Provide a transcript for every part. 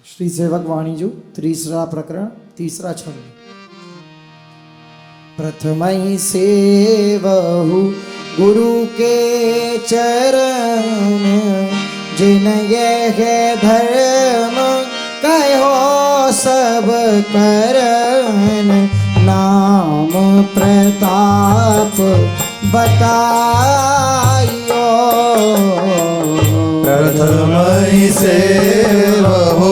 श्री सेवक वाणीजू तीसरा प्रकरण तीसरा छंद। प्रथमई सेवहु गुरु के चरण, जिन यह धर्म कहो सब करन, नाम प्रताप बताइयो। प्रथमई सेवहु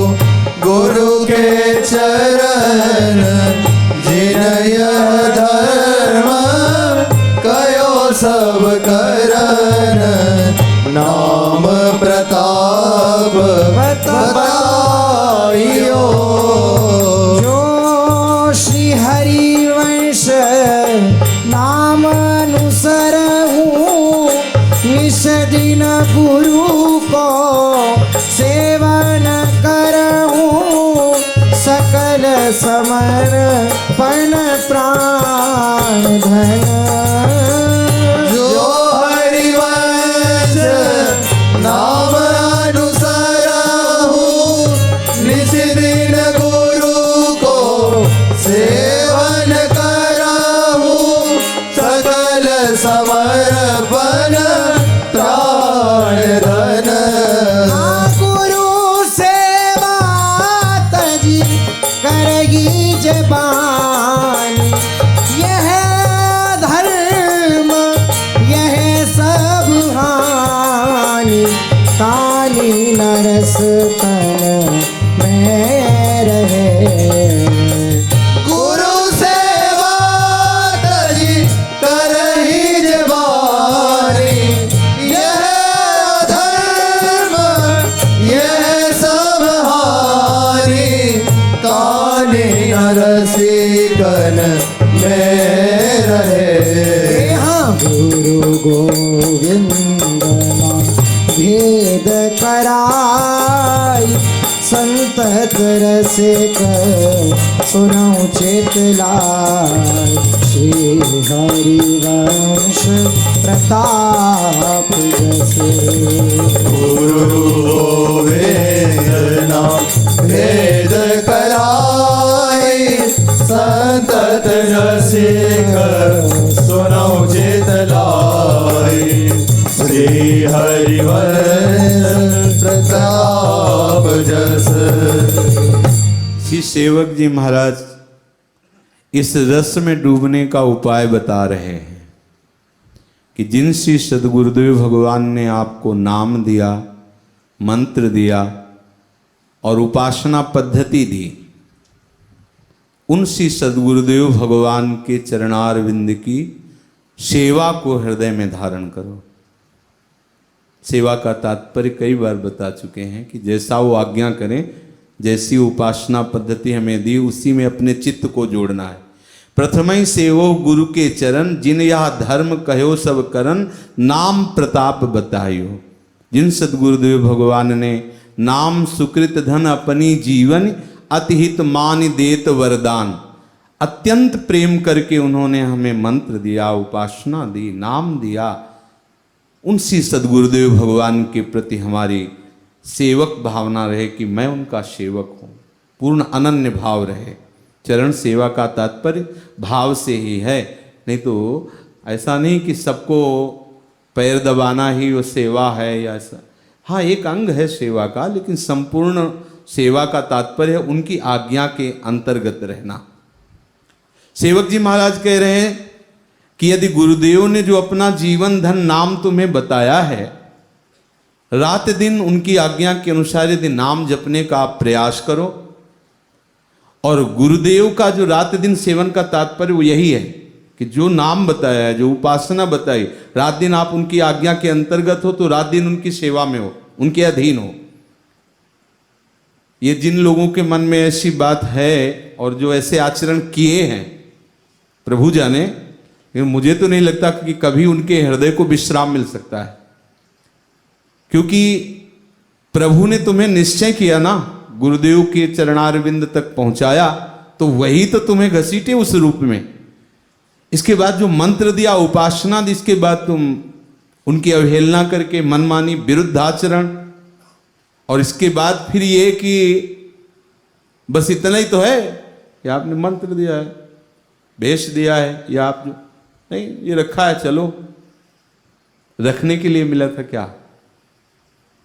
गुरु के चरण, जिन यह धर्म कयो सब करन, नाम प्रताप बताइयो। जो श्री हरिवंश नाम अनुसर हूँ, निस दिन गुरु को सेवन करहूँ, सकल समर्पण प्राण धन। जो हरिवंश नाम अनुसरहु, निस दिन गुरु को सेवन करहु, सकल समर्पण प्राण धन। गुरु सेवा तजी करगी जबान, यह धर्म यह सब हानि, कानी नरस तन में रहे। गुरु सेवा तजी करहि जबानी, यह धर्म यह सब हानि, कानी नरसी कन में रहे। हाँ गुरु गोविंद नाम भेद कराई, संतत रसिक सुनौ चेतलाय, श्री हरिवंश प्रताप जस। गुरु गोविंद नाम भेद कराई, संतत रसिक सुनौ चितलाई, श्री हरिवंश प्रताप जस। श्री सेवक जी महाराज इस रस में डूबने का उपाय बता रहे हैं कि जिन श्री सद्गुरुदेव भगवान ने आपको नाम दिया, मंत्र दिया और उपासना पद्धति दी, उन श्री सद्गुरुदेव भगवान के चरणारविंद की सेवा को हृदय में धारण करो। सेवा का तात्पर्य कई बार बता चुके हैं कि जैसा वो आज्ञा करें, जैसी उपासना पद्धति हमें दी, उसी में अपने चित्त को जोड़ना है। प्रथमई सेवो गुरु के चरण, जिन यह धर्म कहो सब करन, नाम प्रताप बताइयो। जिन सद्गुरुदेव भगवान ने नाम सुकृत धन अपनी जीवन, अतिहित मान देत वरदान, अत्यंत प्रेम करके उन्होंने हमें मंत्र दिया, उपासना दी, नाम दिया। उनसी सद्गुरुदेव भगवान के प्रति हमारी सेवक भावना रहे कि मैं उनका सेवक हूँ, पूर्ण अनन्य भाव रहे। चरण सेवा का तात्पर्य भाव से ही है, नहीं तो ऐसा नहीं कि सबको पैर दबाना ही वो सेवा है या ऐसा। हाँ, एक अंग है सेवा का, लेकिन संपूर्ण सेवा का तात्पर्य है उनकी आज्ञा के अंतर्गत रहना। सेवक जी महाराज कह रहे हैं कि यदि गुरुदेव ने जो अपना जीवन धन नाम तुम्हें बताया है, रात दिन उनकी आज्ञा के अनुसार यदि नाम जपने का आप प्रयास करो, और गुरुदेव का जो रात दिन सेवन का तात्पर्य वो यही है कि जो नाम बताया है, जो उपासना बताई, रात दिन आप उनकी आज्ञा के अंतर्गत हो, तो रात दिन उनकी सेवा में हो, उनके अधीन हो। ये जिन लोगों के मन में ऐसी बात है और जो ऐसे आचरण किए हैं, प्रभु जाने, लेकिन मुझे तो नहीं लगता कि कभी उनके हृदय को विश्राम मिल सकता है, क्योंकि प्रभु ने तुम्हें निश्चय किया ना, गुरुदेव के चरणारविंद तक पहुंचाया, तो वही तो तुम्हें घसीटे उस रूप में। इसके बाद जो मंत्र दिया, उपासना दी, इसके बाद तुम उनकी अवहेलना करके मनमानी विरुद्ध आचरण, और इसके बाद फिर ये कि बस इतना ही तो है कि आपने मंत्र दिया है, भेष दिया है, या आप जो नहीं ये रखा है, चलो रखने के लिए मिला था क्या?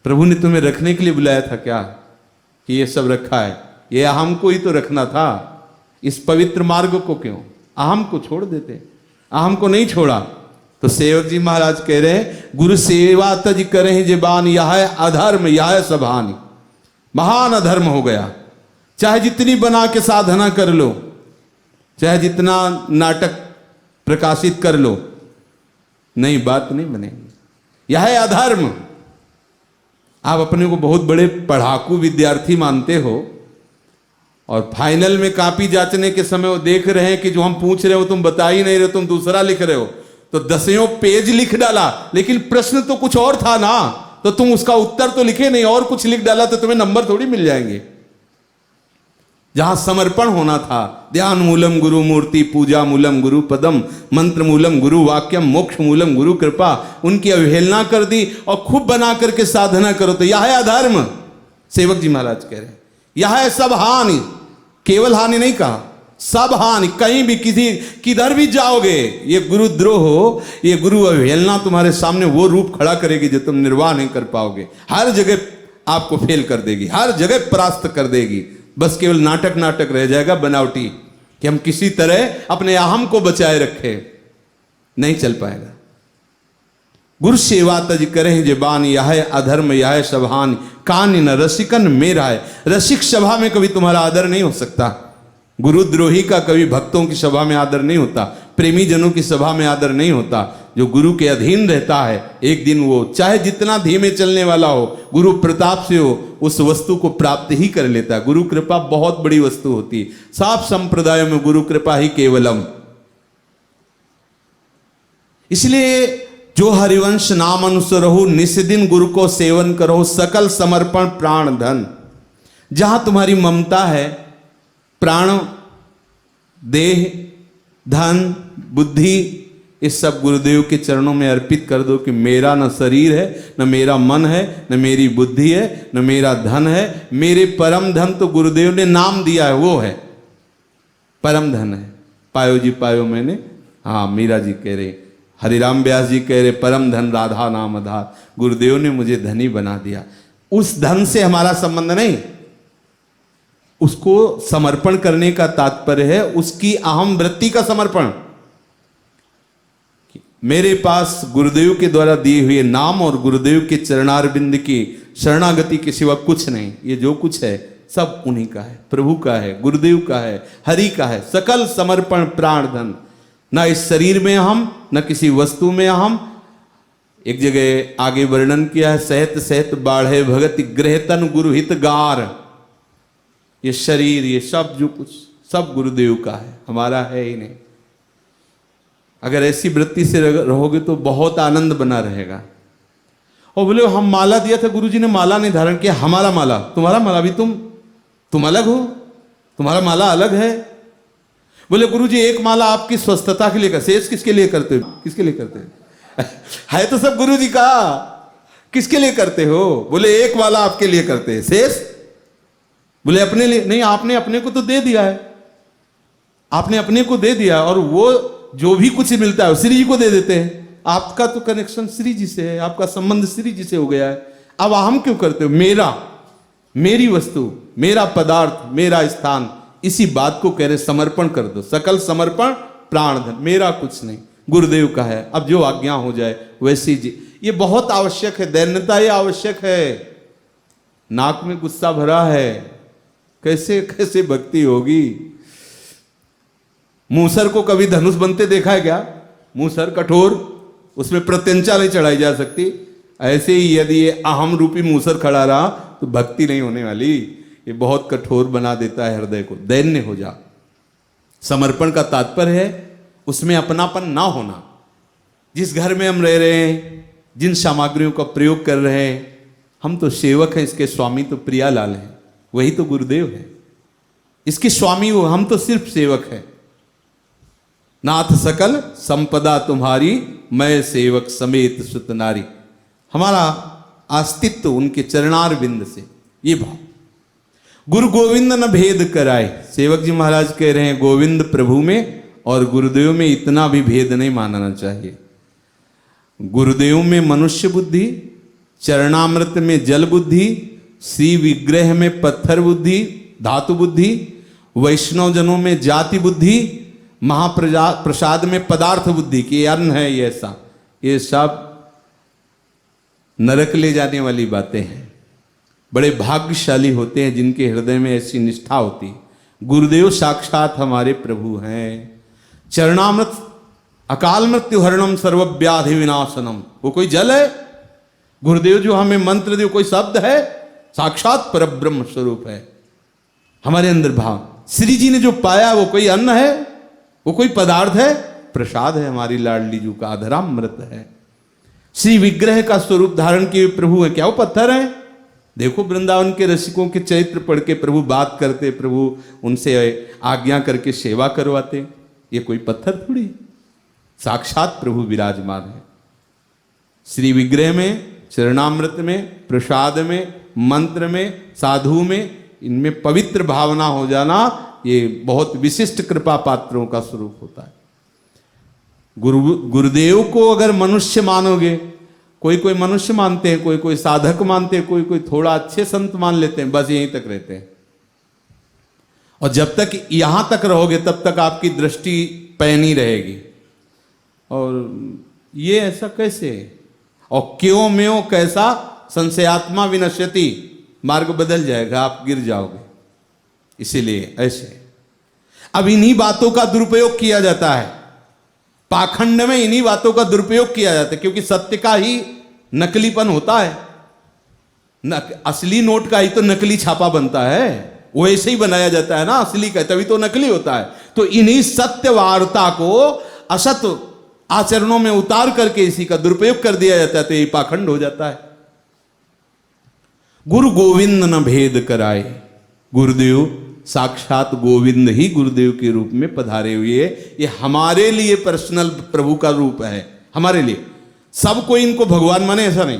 प्रभु ने तुम्हें रखने के लिए बुलाया था क्या कि ये सब रखा है? ये अहम को ही तो रखना था। इस पवित्र मार्ग को क्यों अहम को छोड़ देते? अहम को नहीं छोड़ा। तो सेवक जी महाराज कह रहे हैं, गुरु सेवा तज करें जेबान, यह है अधर्म यह है सभानी। महान अधर्म हो गया। चाहे जितनी बना के साधना कर लो, चाहे जितना नाटक प्रकाशित कर लो, नहीं बात नहीं बनेगी। यह है अधर्म। आप अपने को बहुत बड़े पढ़ाकू विद्यार्थी मानते हो और फाइनल में कॉपी जांचने के समय वो देख रहे हैं कि जो हम पूछ रहे हो तुम बता ही नहीं रहे, तुम दूसरा लिख रहे हो, तो 10 पेज लिख डाला, लेकिन प्रश्न तो कुछ और था ना, तो तुम उसका उत्तर तो लिखे नहीं, और कुछ लिख डाला, तो तुम्हें नंबर थोड़ी मिल जाएंगे। जहां समर्पण होना था, ध्यान मूलम गुरु मूर्ति, पूजा मूलम गुरु पदम, मंत्र मूलम गुरु वाक्यम, मोक्ष मूलम गुरु कृपा, उनकी अवहेलना कर दी और खूब बना करके साधना करो, तो यह है अधर्म। सेवक जी महाराज कह रहे हैं यह है सब हानि। केवल हानि नहीं कहा, सब हानि। कहीं भी किसी किधर भी जाओगे, ये गुरुद्रोह, ये गुरु अवहेलना तुम्हारे सामने वो रूप खड़ा करेगी जो तुम निर्वाह नहीं कर पाओगे। हर जगह आपको फेल कर देगी, हर जगह परास्त कर देगी। बस केवल नाटक नाटक रह जाएगा बनावटी, कि हम किसी तरह अपने अहम को बचाए रखें, नहीं चल पाएगा। गुरु सेवा तज करें जेबान, यह है अधर्म यह है सभान, कान न रसिकन मेरा है। रसिक सभा में कभी तुम्हारा आदर नहीं हो सकता। गुरुद्रोही का कभी भक्तों की सभा में आदर नहीं होता, प्रेमी जनों की सभा में आदर नहीं होता। जो गुरु के अधीन रहता है, एक दिन वो चाहे जितना धीमे चलने वाला हो, गुरु प्रताप से हो, उस वस्तु को प्राप्त ही कर लेता है। गुरु कृपा बहुत बड़ी वस्तु होती है। सब संप्रदायों में गुरु कृपा ही केवलम। इसलिए जो हरिवंश नाम अनुसरहु, निस्दिन गुरु को सेवन करो, सकल समर्पण प्राण धन। जहां तुम्हारी ममता है, प्राण, देह, धन, बुद्धि, इस सब गुरुदेव के चरणों में अर्पित कर दो कि मेरा न शरीर है, न मेरा मन है, न मेरी बुद्धि है, न मेरा धन है। मेरे परम धन तो गुरुदेव ने नाम दिया है, वो है परम धन है। पायो जी पायो मैंने, हाँ मीरा जी कह रहे, हरिराम व्यास जी कह रहे, परम धन राधा नाम आधार। गुरुदेव ने मुझे धनी बना दिया। उस धन से हमारा संबंध नहीं, उसको समर्पण करने का तात्पर्य है उसकी अहम वृत्ति का समर्पण। मेरे पास गुरुदेव के द्वारा दिए हुए नाम और गुरुदेव के चरणारविंद की शरणागति के सिवा कुछ नहीं। ये जो कुछ है सब उन्हीं का है, प्रभु का है, गुरुदेव का है, हरि का है। सकल समर्पण प्राण धन। ना इस शरीर में हम, न किसी वस्तु में हम। एक जगह आगे वर्णन किया है, सहत सहत बाढ़े भगति ग्रह तन गुरु हित गार। ये शरीर, ये सब जो कुछ सब गुरुदेव का है, हमारा है ही नहीं। अगर ऐसी वृत्ति से रहोगे तो बहुत आनंद बना रहेगा। और बोले हम माला दिया था, गुरुजी ने माला नहीं धारण किया। हमारा माला, तुम्हारा माला भी तुम अलग हो, तुम्हारा माला अलग है। बोले गुरुजी एक माला आपकी स्वस्थता के लिए कर, शेष किसके लिए करते हो? किसके लिए करते हो? है तो सब गुरुजी का, किसके लिए करते हो? बोले एक माला आपके लिए करते हैं, शेष बोले अपने लिए नहीं। आपने अपने को तो दे दिया है, आपने अपने को दे दिया, और वो जो भी कुछ मिलता है श्री जी को दे देते हैं। आपका तो कनेक्शन श्री जी से है, आपका संबंध श्री जी से हो गया है। अब हम क्यों करते हो? मेरा, मेरी वस्तु, मेरा पदार्थ, मेरा स्थान, इसी बात को कह रहे समर्पण कर दो। सकल समर्पण प्राण धन, मेरा कुछ नहीं, गुरुदेव का है। अब जो आज्ञा हो जाए वैसी जी। ये बहुत आवश्यक है, दैन्यता ये आवश्यक है। नाक में गुस्सा भरा है, कैसे कैसे भक्ति होगी? मूसर को कभी धनुष बनते देखा है क्या? मूसर कठोर, उसमें प्रत्यंचा नहीं चढ़ाई जा सकती। ऐसे ही यदि ये अहम रूपी मूसर खड़ा रहा तो भक्ति नहीं होने वाली। ये बहुत कठोर बना देता है हृदय को। दैन्य हो जा। समर्पण का तात्पर्य है उसमें अपनापन ना होना। जिस घर में हम रह रहे हैं, जिन सामग्रियों का प्रयोग कर रहे हैं, हम तो सेवक हैं, इसके स्वामी तो प्रियालाल हैं, वही तो गुरुदेव है। इसके स्वामी वो, हम तो सिर्फ सेवक हैं। नाथ सकल संपदा तुम्हारी, मैं सेवक समेत सुत नारी। हमारा अस्तित्व उनके चरणार बिंद से, ये भाव। गुरु गोविंद न भेद कराए। सेवक जी महाराज कह रहे हैं गोविंद प्रभु में और गुरुदेव में इतना भी भेद नहीं मानना चाहिए। गुरुदेव में मनुष्य बुद्धि, चरणामृत में जल बुद्धि, श्री विग्रह में पत्थर बुद्धि, धातु बुद्धि, वैष्णव जनों में जाति बुद्धि, महाप्रसाद में पदार्थ बुद्धि कि अन्न है ये ऐसा, ये सब नरक ले जाने वाली बातें हैं। बड़े भाग्यशाली होते हैं जिनके हृदय में ऐसी निष्ठा होती है। गुरुदेव साक्षात हमारे प्रभु हैं। चरणामृत अकाल मृत्यु हरणम सर्वव्याधि विनाशनम, वो कोई जल है? गुरुदेव जो हमें मंत्र दे कोई शब्द है? साक्षात परब्रह्म स्वरूप है हमारे अंदर भाव। श्री जी ने जो पाया वो कोई अन्न है? वो कोई पदार्थ है? प्रसाद है हमारी लाडली जू का, अधरामृत है। श्री विग्रह का स्वरूप धारण किए प्रभु है, क्या वो पत्थर है? देखो वृंदावन के रसिकों के चरित्र पढ़ के प्रभु बात करते, प्रभु उनसे आज्ञा करके सेवा करवाते, ये कोई पत्थर थोड़ी, साक्षात प्रभु विराजमान है। श्री विग्रह में, चरणामृत में, प्रसाद में, मंत्र में, साधु में, इनमें पवित्र भावना हो जाना ये बहुत विशिष्ट कृपा पात्रों का स्वरूप होता है। गुरुदेव को अगर मनुष्य मानोगे, कोई कोई मनुष्य मानते हैं, कोई कोई साधक मानते हैं, कोई कोई थोड़ा अच्छे संत मान लेते हैं, बस यहीं तक रहते हैं। और जब तक यहां तक रहोगे तब तक आपकी दृष्टि पैनी रहेगी। और ये ऐसा कैसे, और क्यों म्यों कैसा, संशयात्मा विनश्यति, मार्ग बदल जाएगा, आप गिर जाओगे। इसीलिए ऐसे अब इन्हीं बातों का दुरुपयोग किया जाता है, पाखंड में इन्हीं बातों का दुरुपयोग किया जाता है, क्योंकि सत्य का ही नकलीपन होता है। असली नोट का ही तो नकली छापा बनता है, वो ऐसे ही बनाया जाता है ना असली का, तभी तो नकली होता है। तो इन्हीं सत्य वार्ता को असत आचरणों में उतार करके इसी का दुरुपयोग कर दिया जाता है, तो ये पाखंड हो जाता है। गुरु गोविंद न भेद कराए, गुरुदेव साक्षात गोविंद ही गुरुदेव के रूप में पधारे हुए, ये हमारे लिए पर्सनल प्रभु का रूप है। हमारे लिए सब कोई इनको भगवान माने ऐसा नहीं,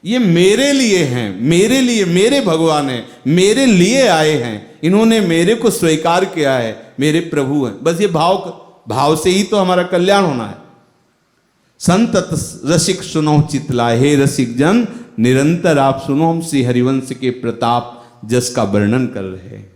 ये मेरे लिए हैं, मेरे लिए मेरे भगवान हैं, मेरे लिए आए हैं, इन्होंने मेरे को स्वीकार किया है, मेरे प्रभु हैं। बस ये भाव से ही तो हमारा कल्याण होना है। संतत रसिक सुनो चितला, हे रसिक जन निरंतर आप सुनो, हम श्री हरिवंश के प्रताप जस का वर्णन कर रहे हैं।